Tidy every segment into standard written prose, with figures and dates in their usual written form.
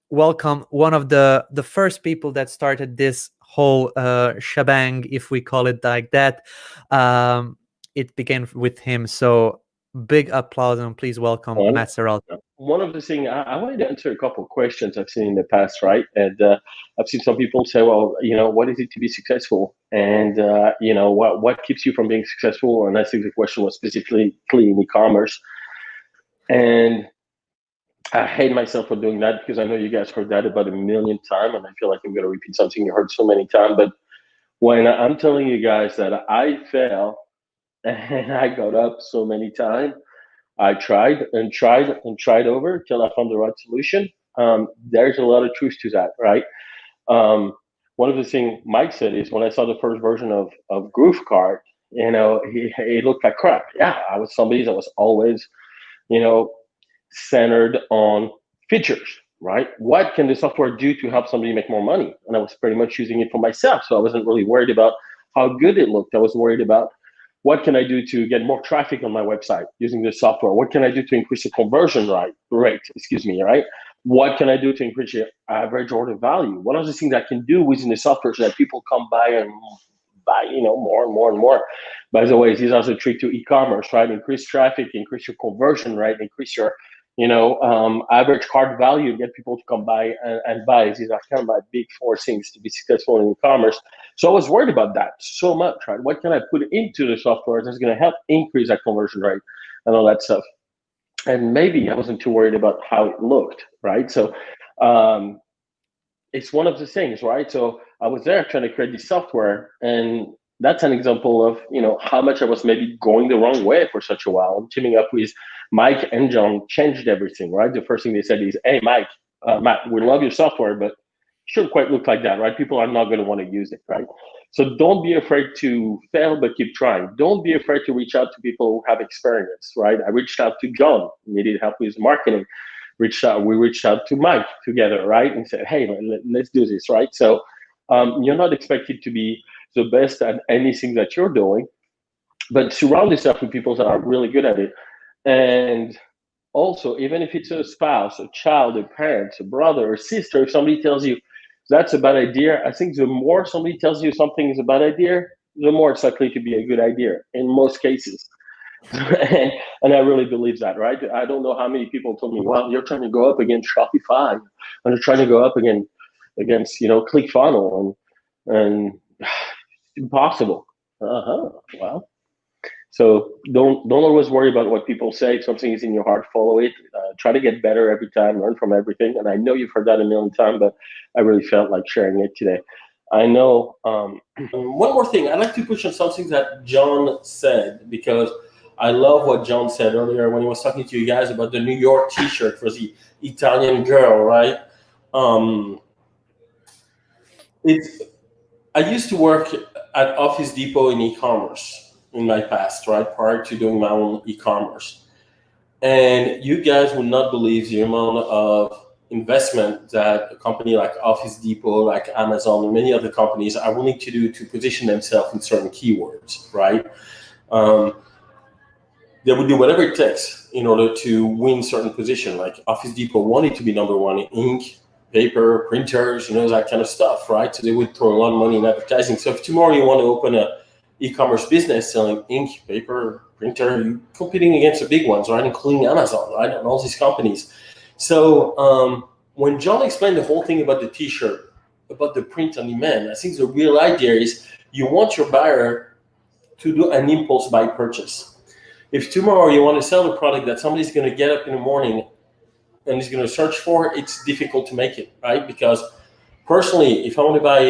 welcome one of the first people that started this whole shebang, if we call it like that. It began with him. So big applause and please welcome One, Matt Serralta. one of the things I wanted to answer a couple of questions I've seen in the past, right? And I've seen some people say, well, what is it to be successful? And, what keeps you from being successful? And I think the question was specifically in e-commerce. And I hate myself for doing that because I know you guys heard that about a million times. And I feel like I'm going to repeat something you heard so many times. But when I'm telling you guys that I fell and I got up so many times, I tried and tried and tried over until I found the right solution. There's a lot of truth to that, right? Um, One of the things Mike said is when I saw the first version of Groove Card, it looked like crap. Yeah, I was somebody that was always, you know, centered on features, right? What can the software do to help somebody make more money? And I was pretty much using it for myself. So I wasn't really worried about how good it looked. I was worried about what can I do to get more traffic on my website using the software? What can I do to increase the conversion rate, right? What can I do to increase the average order value? What are the things I can do within the software so that people come by and buy, more and more and more? By the way, these are the trick to e-commerce, right? Increase traffic, increase your conversion, right? Increase your average cart value, get people to come by and buy. These are kind of my big four things to be successful in e-commerce. So I was worried about that so much, right? What can I put into the software that's going to help increase that conversion rate and all that stuff? And maybe I wasn't too worried about how it looked, right? So it's one of the things, right? So I was there trying to create this software, and that's an example of how much I was maybe going the wrong way for such a while. Teaming up with Mike and John changed everything, right? The first thing they said is, "Hey, Mike, Matt, we love your software, but it shouldn't quite look like that, right? People are not going to want to use it, right? So don't be afraid to fail, but keep trying. Don't be afraid to reach out to people who have experience, right? I reached out to John, needed help with marketing. We reached out to Mike together, right? And said, hey, let's do this, right? So you're not expected to be the best at anything that you're doing, but surround yourself with people that are really good at it. And also, even if it's a spouse, a child, a parent, a brother, or sister, if somebody tells you that's a bad idea, I think the more somebody tells you something is a bad idea, the more it's likely to be a good idea in most cases. And I really believe that, right? I don't know how many people told me, well, you're trying to go up against Shopify, and you're trying to go up against ClickFunnels, and impossible. Well, so don't always worry about what people say. If something is in your heart, follow it. Try to get better every time, learn from everything. And I know you've heard that a million times, but I really felt like sharing it today. I know. One more thing, I'd like to push on something that John said, because I love what John said earlier when he was talking to you guys about the New York T-shirt for the Italian girl, right? I used to work at Office Depot in e-commerce in my past, right, prior to doing my own e-commerce. And you guys would not believe the amount of investment that a company like Office Depot, like Amazon, and many other companies are willing to do to position themselves in certain keywords, right? They would do whatever it takes in order to win certain position. Like Office Depot wanted to be number one in ink, paper, printers, that kind of stuff, right? So they would throw a lot of money in advertising. So if tomorrow you want to open a e-commerce business selling ink, paper, printer, you're competing against the big ones, right? Including Amazon, right? And all these companies. So when John explained the whole thing about the T-shirt, about the print on demand, I think the real idea is you want your buyer to do an impulse buy purchase. If tomorrow you want to sell a product that somebody's going to get up in the morning and is going to search for, it's difficult to make it, right? Because personally, if I want to buy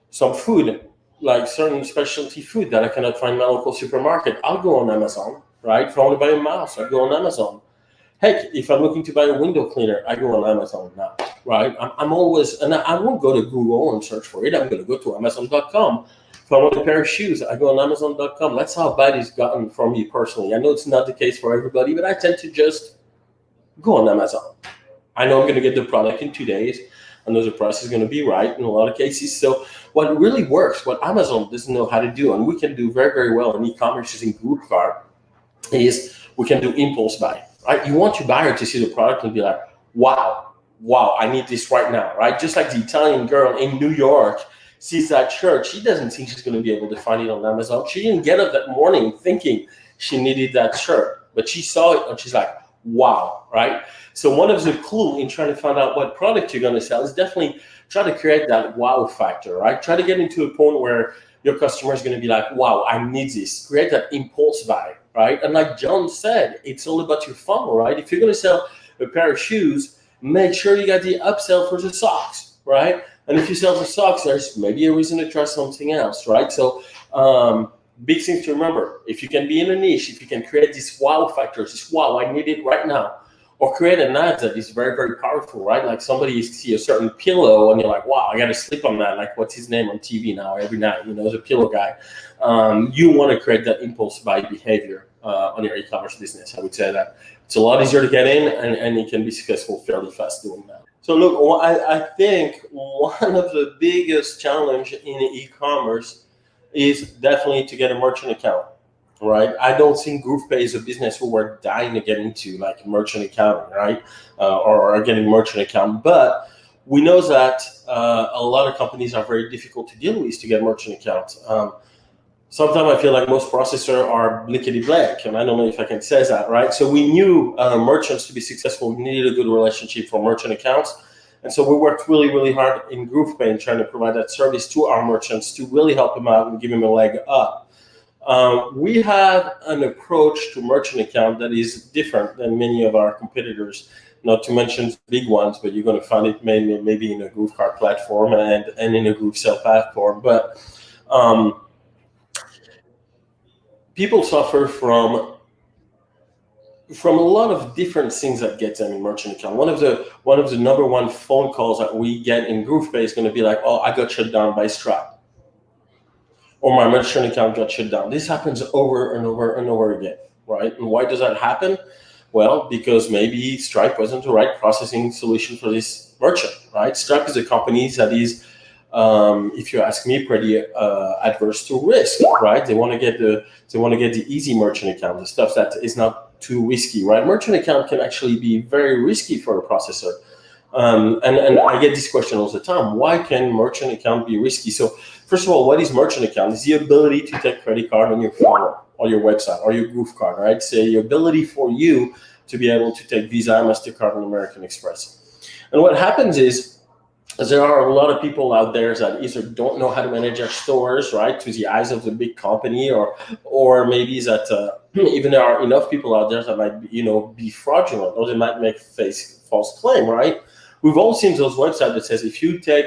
some food, like certain specialty food that I cannot find in my local supermarket, I'll go on Amazon, right? If I want to buy a mouse, I go on Amazon. Heck, if I'm looking to buy a window cleaner, I go on Amazon now, right? I'm always, and I won't go to Google and search for it. I'm going to go to Amazon.com. If I want a pair of shoes, I go on Amazon.com. That's how bad it's gotten for me personally. I know it's not the case for everybody, but I tend to just go on Amazon. I know I'm going to get the product in 2 days. I know the price is going to be right in a lot of cases. So what really works, what Amazon doesn't know how to do, and we can do very, very well in e-commerce using Groove Card, is we can do impulse buy. Right? You want your buyer to see the product and be like, wow, wow, I need this right now, right? Just like the Italian girl in New York sees that shirt, she doesn't think she's going to be able to find it on Amazon. She didn't get up that morning thinking she needed that shirt, but she saw it and she's like, wow, right? So one of the clues in trying to find out what product you're going to sell is definitely try to create that wow factor, right? Try to get into a point where your customer is going to be like, wow, I need this. Create that impulse buy, right? And like John said, it's all about your funnel, right? If you're going to sell a pair of shoes, make sure you got the upsell for the socks, right? And if you sell the socks, there's maybe a reason to try something else, right? So big things to remember. If you can be in a niche, if you can create this wow factor, this wow, I need it right now, or create an ad that is very, very powerful, right? Like somebody see a certain pillow and you're like, wow, I got to sleep on that. Like what's his name on TV now every night, the pillow guy. You want to create that impulse buy behavior on your e-commerce business. I would say that it's a lot easier to get in and you can be successful fairly fast doing that. So look, I think one of the biggest challenge in e-commerce is definitely to get a merchant account, right? I don't think GroovePay is a business who we're dying to get into, like merchant accounting, right? Or getting merchant account. But we know that a lot of companies are very difficult to deal with to get merchant accounts. Sometimes I feel like most processors are blickety-blank, and I don't know if I can say that, right? So we knew merchants to be successful needed a good relationship for merchant accounts. And so we worked really, really hard in GroovePay in trying to provide that service to our merchants to really help them out and give them a leg up. We have an approach to merchant account that is different than many of our competitors, not to mention big ones, but you're going to find it maybe in a GrooveCard platform and in a GrooveSell platform. But people suffer from a lot of different things that get them in merchant account. One of the number one phone calls that we get in GroovePay is going to be like, oh, I got shut down by Stripe, or my merchant account got shut down. This happens over and over and over again, right? And why does that happen? Well, because maybe Stripe wasn't the right processing solution for this merchant, right? Stripe is a company that is, if you ask me, pretty adverse to risk, right? They want to get the easy merchant account, the stuff that is not too risky, right? Merchant account can actually be very risky for a processor. And I get this question all the time. Why can merchant account be risky? So first of all, what is merchant account? It's the ability to take credit card on your phone or your website or your GrooveCard, right? So the ability for you to be able to take Visa, MasterCard, and American Express. And what happens is there are a lot of people out there that either don't know how to manage their stores, right, to the eyes of the big company, or maybe that even there are enough people out there that might be fraudulent, or they might make false claim, right? We've all seen those websites that says if you take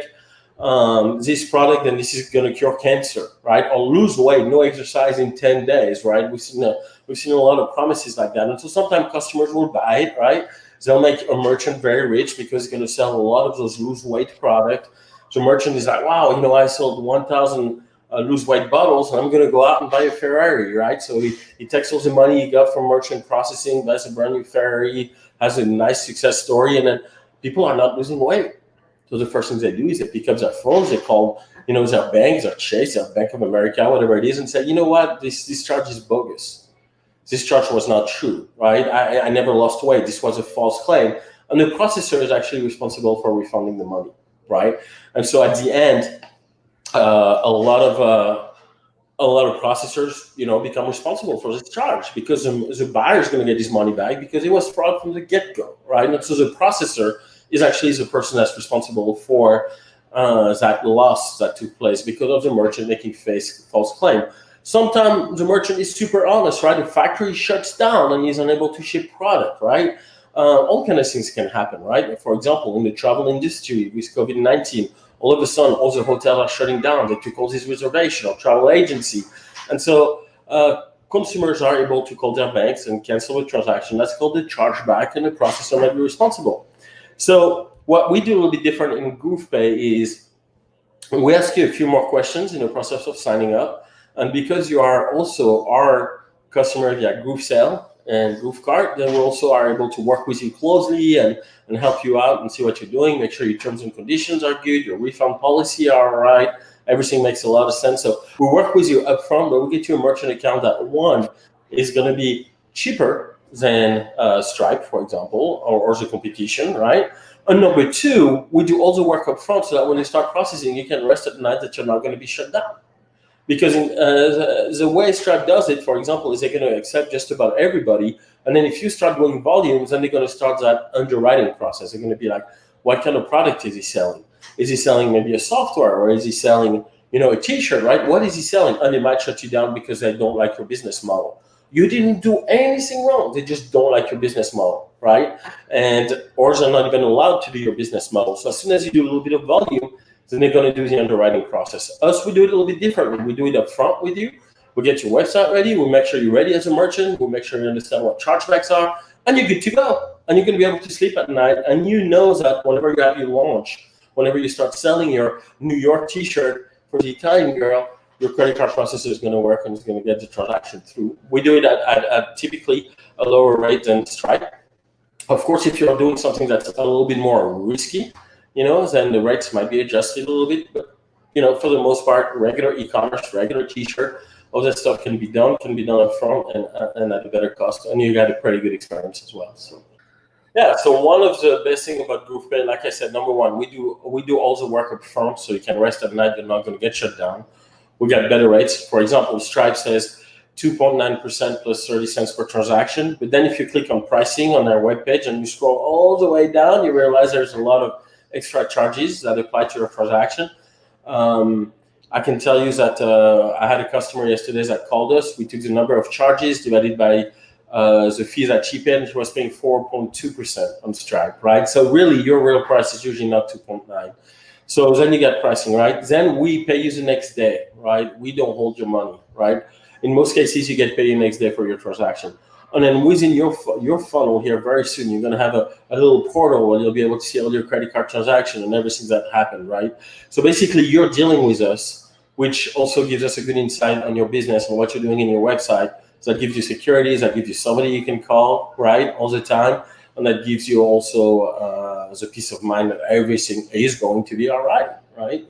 this product, then this is going to cure cancer, right? Or lose weight, no exercise in 10 days, right? We've seen a lot of promises like that, and so sometimes customers will buy it, right? They'll make a merchant very rich because he's going to sell a lot of those lose weight product. So merchant is like, wow, I sold 1,000 lose weight bottles, and I'm going to go out and buy a Ferrari, right? So he takes all the money he got from merchant processing, buys a brand new Ferrari, has a nice success story, and then people are not losing weight. So the first thing they do is they pick up their phones, they call, their banks, their Chase, their Bank of America, whatever it is, and say, you know what, this charge is bogus. This charge was not true, right? I never lost weight. This was a false claim. And the processor is actually responsible for refunding the money, right? And so at the end, a lot of processors, become responsible for this charge because the buyer is going to get his money back because it was fraud from the get-go, right? And so the processor is actually the person that's responsible for that loss that took place because of the merchant making false claim. Sometimes the merchant is super honest, right? The factory shuts down and he's unable to ship product, right? All kind of things can happen, right? For example, in the travel industry with COVID-19, all of a sudden, all the hotels are shutting down. They took all this reservation or travel agency. And so consumers are able to call their banks and cancel a transaction. That's called the chargeback, and the processor might be responsible. So what we do a little bit different in GroovePay is we ask you a few more questions in the process of signing up. And because you are also our customer via GrooveSell and GrooveCard, then we also are able to work with you closely and help you out and see what you're doing. Make sure your terms and conditions are good, your refund policy are all right. Everything makes a lot of sense. So we work with you upfront, but we get you a merchant account that, one, is going to be cheaper than Stripe, for example, or the competition, right? And number two, we do all the work up front so that when you start processing, you can rest at night that you're not going to be shut down. Because the way Stripe does it, for example, is they're going to accept just about everybody. And then if you start going volumes, then they're going to start that underwriting process. They're going to be like, what kind of product is he selling? Is he selling maybe a software, or is he selling, a T-shirt, right? What is he selling? And they might shut you down because they don't like your business model. You didn't do anything wrong. They just don't like your business model, right? And or they're not even allowed to do your business model. So as soon as you do a little bit of volume, then they're going to do the underwriting process. Us, we do it a little bit differently. We do it up front with you. We get your website ready. We make sure you're ready as a merchant. We make sure you understand what chargebacks are, and you're good to go. And you're going to be able to sleep at night. And you know that whenever you have your launch, whenever you start selling your New York T-shirt for the Italian girl, your credit card processor is going to work and it's going to get the transaction through. We do it at typically a lower rate than Stripe. Of course, if you're doing something that's a little bit more risky, then the rates might be adjusted a little bit. But, for the most part, regular e-commerce, regular T-shirt, all that stuff can be done up front and at a better cost. And you got a pretty good experience as well. So, yeah. So one of the best thing about GroovePay, like I said, number one, we do all the work up front, so you can rest at night. You're not going to get shut down. We got better rates. For example, Stripe says 2.9% plus 30 cents per transaction. But then if you click on pricing on their webpage and you scroll all the way down, you realize there's a lot of extra charges that apply to your transaction. I can tell you that I had a customer yesterday that called us. We took the number of charges divided by the fee that she paid, and she was paying 4.2% on Stripe, right? So really, your real price is usually not 2.9. So then you get pricing, right? Then we pay you the next day, right? We don't hold your money, right? In most cases, you get paid the next day for your transaction. And then within your funnel here, very soon, you're going to have a little portal where you'll be able to see all your credit card transactions and everything that happened, right? So basically, you're dealing with us, which also gives us a good insight on your business and what you're doing in your website. So that gives you security, that gives you somebody you can call, right, all the time. And that gives you also the peace of mind that everything is going to be all right,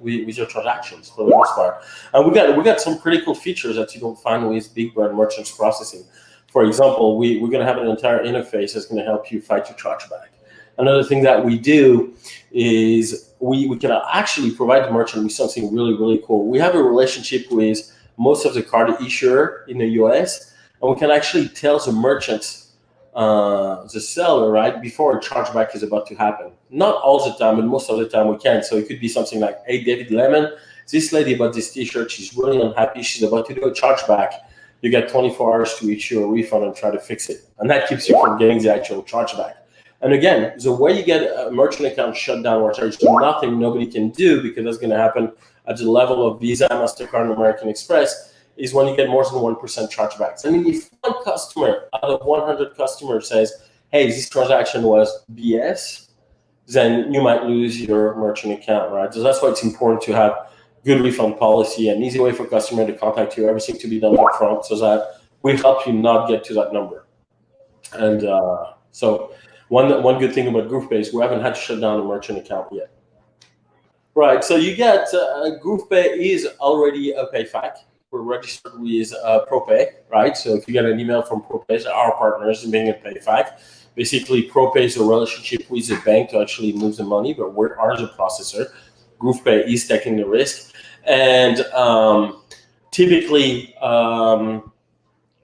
with your transactions for the most part. And we got some critical features that you don't find with big brand merchants processing. For example, we're going to have an entire interface that's going to help you fight your chargeback. Another thing that we do is we can actually provide the merchant with something really, really cool. We have a relationship with most of the card issuer in the US, and we can actually tell the merchant, the seller, right, before a chargeback is about to happen. Not all the time, but most of the time we can. So it could be something like, hey, David Lemon, this lady bought this T-shirt. She's really unhappy. She's about to do a chargeback. You get 24 hours to issue a refund and try to fix it. And that keeps you from getting the actual chargeback. And again, the way you get a merchant account shut down where there's nothing nobody can do, because that's going to happen at the level of Visa, MasterCard, and American Express, is when you get more than 1% chargebacks. I mean, if one customer out of 100 customers says, hey, this transaction was BS, then you might lose your merchant account, right? So that's why it's important to have good refund policy, an easy way for customer to contact you, everything to be done up front, so that we help you not get to that number. And so one good thing about GroovePay is we haven't had to shut down a merchant account yet. Right, so you get GroovePay is already a PayFac. We're registered with ProPay, right? So if you get an email from ProPay, our partners in being a PayFac, basically ProPay is a relationship with the bank to actually move the money, but we are the processor. GroovePay is taking the risk, and typically,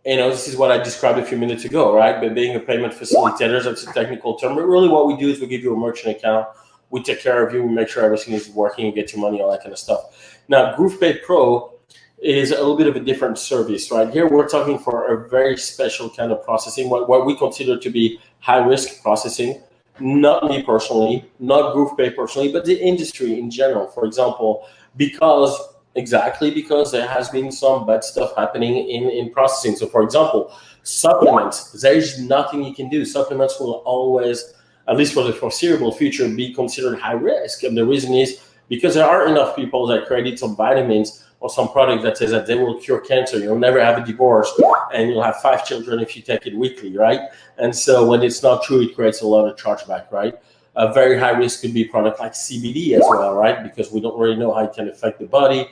this is what I described a few minutes ago, right? But being a payment facilitator, that's a technical term. But really, what we do is we give you a merchant account. We take care of you. We make sure everything is working. You get your money, all that kind of stuff. Now, GroovePay Pro is a little bit of a different service, right? Here, we're talking for a very special kind of processing, what we consider to be high-risk processing. Not me personally, not GroovePay personally, but the industry in general. For example, because there has been some bad stuff happening in processing. So, for example, supplements, there's nothing you can do. Supplements will always, at least for the foreseeable future, be considered high risk. And the reason is because there are enough people that create some vitamins or some product that says that they will cure cancer. You'll never have a divorce, and you'll have 5 children if you take it weekly, right? And so when it's not true, it creates a lot of chargeback, right? Very high risk could be product like CBD as well, right? Because we don't really know how it can affect the body.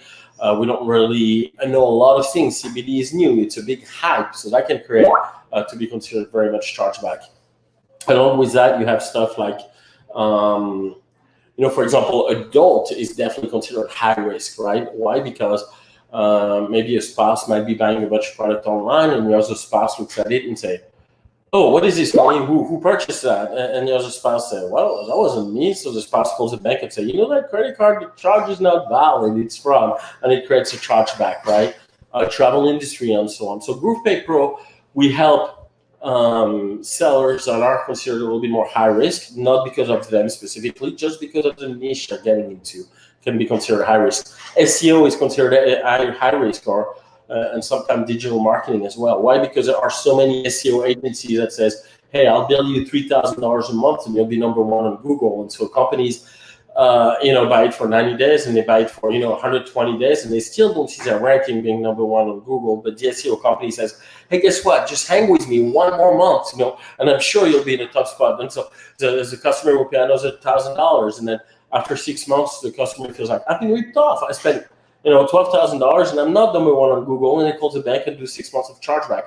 We don't really know a lot of things. CBD is new; it's a big hype, so that can create to be considered very much chargeback. Along with that, you have stuff like, for example, adult is definitely considered high risk, right? Why? Because maybe a spouse might be buying a bunch of product online, and the other spouse looks at it and say, "Oh, what is this money? Who purchased that?" And the other spouse said, "Well, that wasn't me." So the spouse calls the bank and say, "That credit card charge is not valid; it's fraud," and it creates a chargeback, right? Travel industry and so on. So GroovePay Pro, we help sellers that are considered a little bit more high risk, not because of them specifically, just because of the niche they're getting into, can be considered high risk. SEO is considered a high risk, or and sometimes digital marketing as well. Why? Because there are so many SEO agencies that says, "Hey, I'll bill you $3,000 a month, and you'll be number one on Google." And so companies, buy it for 90 days, and they buy it for 120 days, and they still don't see their ranking being number one on Google. But the SEO company says, "Hey, guess what? Just hang with me one more month, and I'm sure you'll be in a top spot." And so the customer will pay another $1,000, and then after 6 months, the customer feels like, "I've been ripped off. I spent $12,000, and I'm not number one on Google." And they call the bank and do 6 months of chargeback.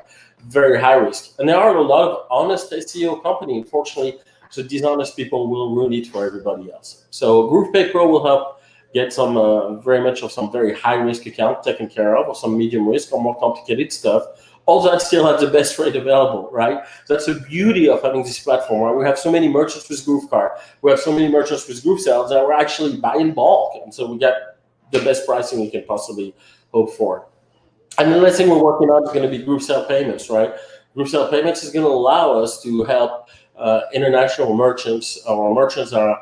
Very high risk. And there are a lot of honest SEO companies. Unfortunately, so dishonest people will ruin it for everybody else. So GroovePay Pro will help get some very much of some very high risk account taken care of, or some medium risk or more complicated stuff. All that still has the best rate available, right? So that's the beauty of having this platform, right? We have so many merchants with Groove Card. We have so many merchants with Groove Sales that we're actually buying bulk. And so we get the best pricing we can possibly hope for. And the last thing we're working on is going to be Groove Sale Payments, right? Groove Sale Payments is going to allow us to help international merchants, or merchants that are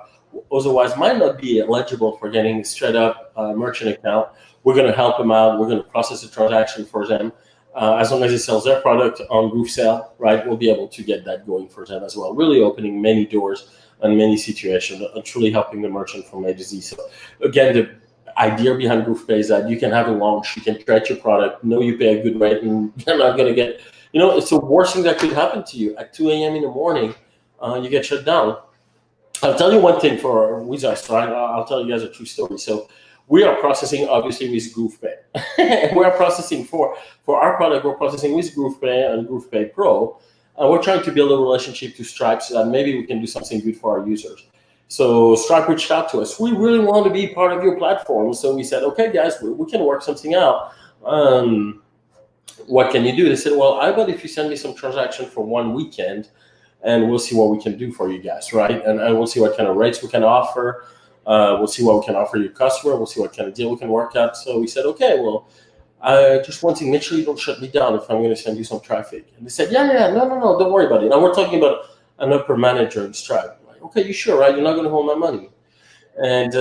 otherwise might not be eligible for getting straight up merchant account. We're going to help them out. We're going to process the transaction for them. As long as it sells their product on Groove Sale, right, we'll be able to get that going for them as well. Really opening many doors and many situations, and truly helping the merchant from A to Z. So again, the idea behind GroovePay is that you can have a launch, you can create your product, know you pay a good rate, and you're not going to get, it's the worst thing that could happen to you. At 2 a.m. in the morning, you get shut down. I'll tell you one thing with us, right? I'll tell you guys a true story. So we are processing, obviously, with GroovePay. We're processing for our product, we're processing with GroovePay and GroovePay Pro. And we're trying to build a relationship to Stripe so that maybe we can do something good for our users. So Stripe reached out to us. We really want to be part of your platform. So we said, "Okay, guys, we can work something out. What can you do?" They said, "Well, how about if you send me some transaction for one weekend, and we'll see what we can do for you guys, right? And we'll see what kind of rates we can offer. We'll see what we can offer your customer. We'll see what kind of deal we can work out." So we said, "Okay, well, just one thing, make sure you don't shut me down if I'm going to send you some traffic." And they said, "Yeah, no, don't worry about it." Now we're talking about an upper manager in Stripe. Like, "Okay, you sure, right? You're not going to hold my money." And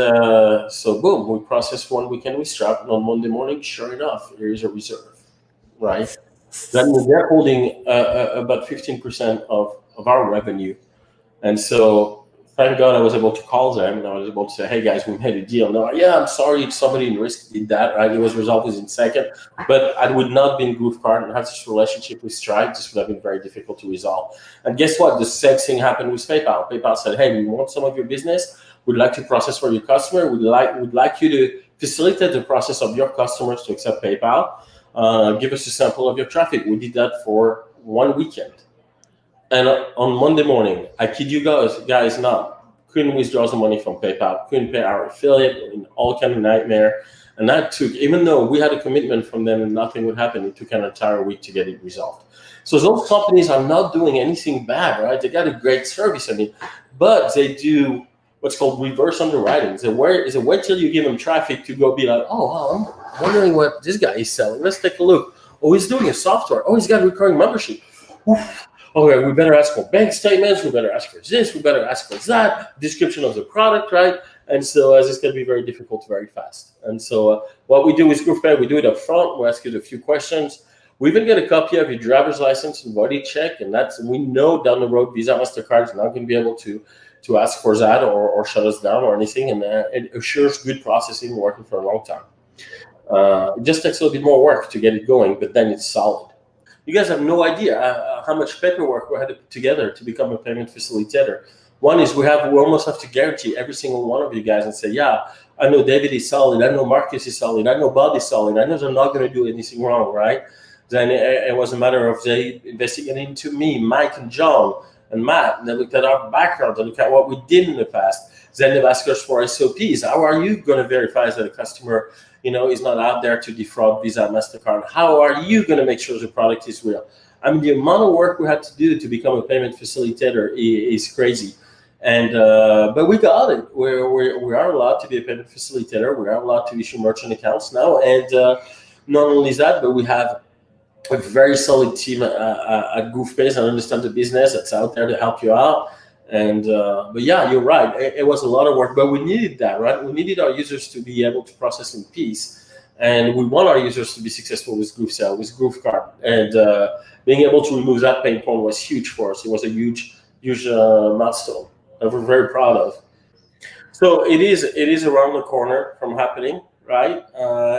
so boom, we processed one weekend with Stripe, and on Monday morning, sure enough, here is a reserve, right? Then they're holding about 15% of our revenue. And so thank God I was able to call them, and I was able to say, "Hey guys, we made a deal." No, "Yeah, I'm sorry, somebody in risk did that," right? It was resolved within second. But I would not be in Groove Card and have this relationship with Stripe. This would have been very difficult to resolve. And guess what? The same thing happened with PayPal. PayPal said, "Hey, we want some of your business. We'd like to process for your customer. We'd like you to facilitate the process of your customers to accept PayPal. Give us a sample of your traffic." We did that for one weekend. And on Monday morning, I kid you guys not, couldn't withdraw some money from PayPal, couldn't pay our affiliate, in all kind of nightmare. And that took, even though we had a commitment from them and nothing would happen, it took an entire week to get it resolved. So those companies are not doing anything bad, right? They got a great service, but they do what's called reverse underwriting. So wait till you give them traffic to go be like, "Oh, wow, I'm wondering what this guy is selling. Let's take a look. Oh, he's doing a software. Oh, he's got a recurring membership. Oof. Okay, we better ask for bank statements. We better ask for this. We better ask for that. Description of the product, right?" And so it's going to be very difficult very fast. And so what we do with GroovePay, we do it up front. We ask you a few questions. We even get a copy of your driver's license and body check. And we know down the road, Visa, MasterCard is not going to be able to ask for that or shut us down or anything. And it assures good processing working for a long time. It just takes a little bit more work to get it going, but then it's solid. You guys have no idea how much paperwork we had to put together to become a payment facilitator. One is we almost have to guarantee every single one of you guys and say, yeah, I know David is solid, I know Marcus is solid, I know Bob is solid, I know they're not going to do anything wrong, right? Then it was a matter of they investigating into me, Mike and John and Matt, and they looked at our background, they looked at what we did in the past. Then they've asked us for SOPs. How are you going to verify that a customer, is not out there to defraud Visa, MasterCard? How are you going to make sure the product is real? I mean, the amount of work we had to do to become a payment facilitator is crazy. And but we got it. We are allowed to be a payment facilitator. We are allowed to issue merchant accounts now. And not only that, but we have a very solid team at GoofPay that understand the business, that's out there to help you out. And but yeah, you're right. It was a lot of work, but we needed that, right? We needed our users to be able to process in peace, and we want our users to be successful with GoofSell, with GoofCard, and being able to remove that pain point was huge for us. It was a huge milestone that we're very proud of. So it is around the corner from happening, right?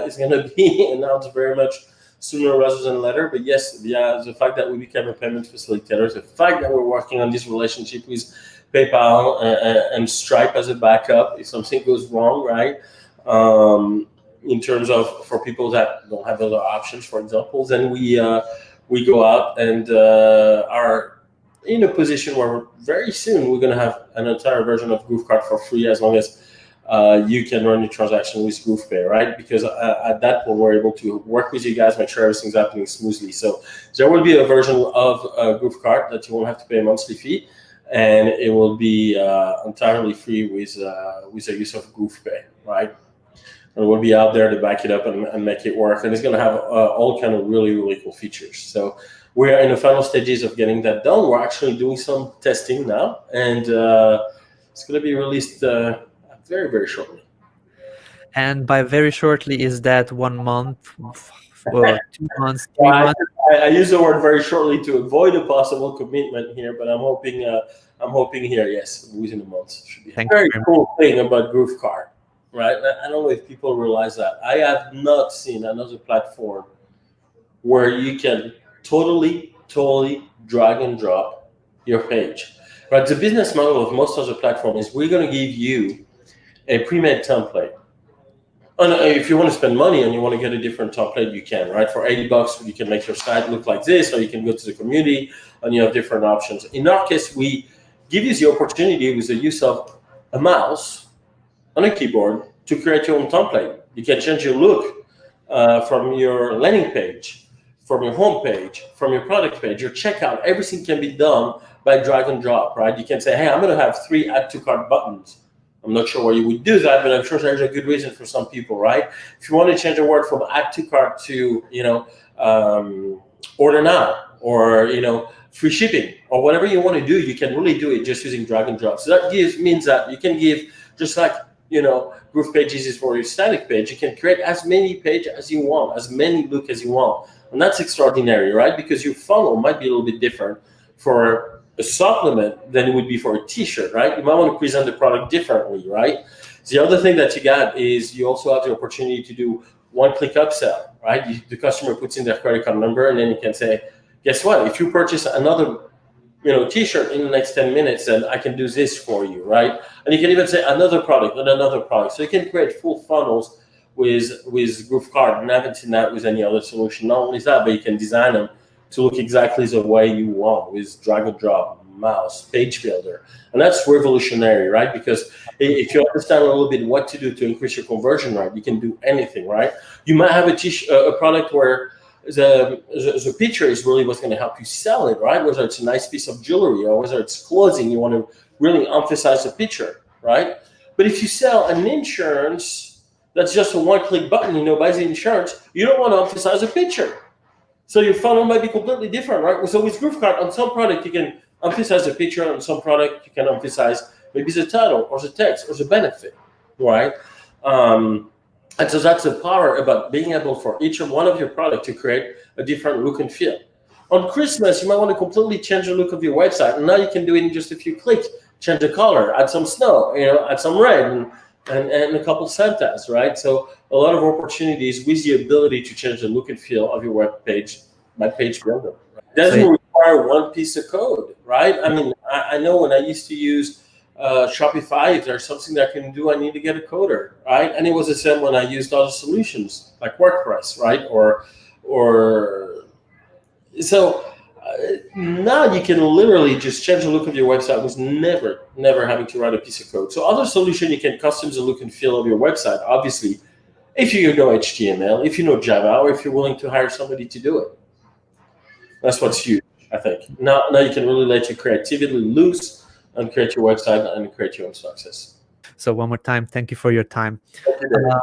It's going to be announced very much sooner rather than later. But yes, the fact that we became a payment facilitator, the fact that we're working on this relationship with PayPal and Stripe as a backup if something goes wrong, right? In terms of for people that don't have other options, for example, then we go out and are in a position where very soon we're going to have an entire version of GoofCard for free as long as you can run your transaction with GoofPay, right? Because at that point, we're able to work with you guys, make sure everything's happening smoothly. So there will be a version of GoofCard that you won't have to pay a monthly fee, and it will be entirely free with the use of GoofPay, right? And we'll be out there to back it up and make it work. And it's going to have all kind of really, really cool features. So we are in the final stages of getting that done. We're actually doing some testing now, and it's going to be released very, very shortly. And by very shortly, is that 1 month, 2 months, 3 months? I use the word very shortly to avoid a possible commitment here, but I'm hoping here, yes, within a month should be a very cool thing about GoofCard, right? I don't know if people realize that. I have not seen another platform where you can totally drag and drop your page. Right? The business model of most other platforms is we're going to give you a pre-made template. And if you want to spend money and you want to get a different template, you can, right? For $80, you can make your site look like this, or you can go to the community and you have different options. In our case, we give you the opportunity with the use of a mouse and a keyboard to create your own template. You can change your look from your landing page, from your home page, from your product page, your checkout. Everything can be done by drag and drop, right? You can say, hey, I'm going to have 3 add to cart buttons. I'm not sure why you would do that, but I'm sure there's a good reason for some people, right? If you want to change a word from add to cart to, order now, or, free shipping, or whatever you want to do, you can really do it just using drag and drop. So that means that you can give, just like, Groove Pages is for your static page, you can create as many pages as you want, as many look as you want. And that's extraordinary, right? Because your funnel might be a little bit different for a supplement than it would be for a t-shirt, right? You might want to present the product differently, right? The other thing that you got is you also have the opportunity to do one-click upsell, right? The customer puts in their credit card number, and then you can say, guess what? If you purchase another t-shirt in the next 10 minutes, then I can do this for you, right? And you can even say another product and another product. So you can create full funnels with GoofCard, and I haven't seen that with any other solution. Not only that, but you can design them to look exactly the way you want with drag and drop, mouse, page builder. And that's revolutionary, right? Because if you understand a little bit what to do to increase your conversion rate, you can do anything, right? You might have a product where the picture is really what's going to help you sell it, right? Whether it's a nice piece of jewelry or whether it's clothing, you want to really emphasize the picture, right? But if you sell an insurance, that's just a one-click button, buy the insurance, you don't want to emphasize a picture. So your funnel might be completely different, right? So with GoofCard, on some product, you can emphasize the picture. On some product, you can emphasize maybe the title or the text or the benefit, right? And so that's the power about being able for each one of your product to create a different look and feel. On Christmas, you might want to completely change the look of your website. And now you can do it in just a few clicks. Change the color, add some snow, add some red, and a couple Santas, right? So a lot of opportunities with the ability to change the look and feel of your web page by page builder. It doesn't require one piece of code, right? I mean, I know when I used to use Shopify, if there's something that I can do, I need to get a coder, right? And it was the same when I used other solutions like WordPress, right? Or so now you can literally just change the look of your website with never having to write a piece of code. So other solution, you can customize the look and feel of your website, obviously, if you know HTML, if you know Java, or if you're willing to hire somebody to do it. That's what's huge, I think. Now you can really let your creativity loose and create your website and create your own success. So one more time, thank you for your time. Thank you, David.